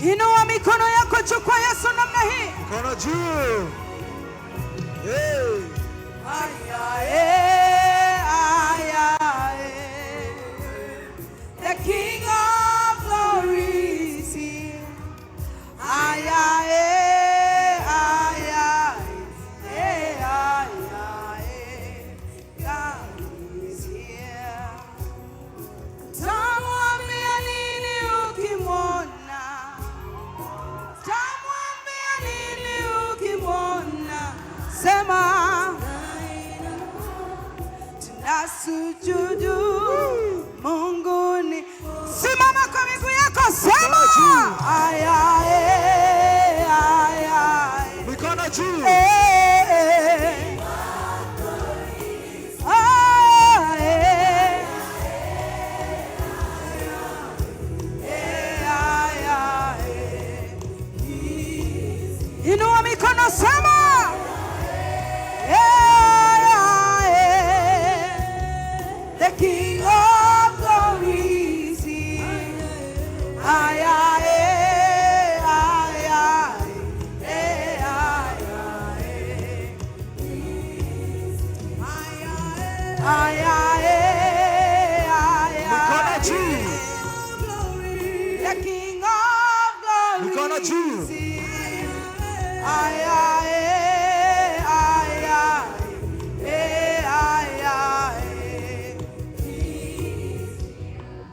Inua mikono yako juu kwa Yesu namna hii. Mikono juu. Hey. The King of Glory is here. God is here. Tamwambia nini ukimwona? Tamwambia nini ukimwona? Sema tunasujudu Munguni. Simama kwa miguu yako, sema Mikono juu. Inua mikono, sema the King of Glory is here. Mikono juu. The King of Glory Mikono juu. is here.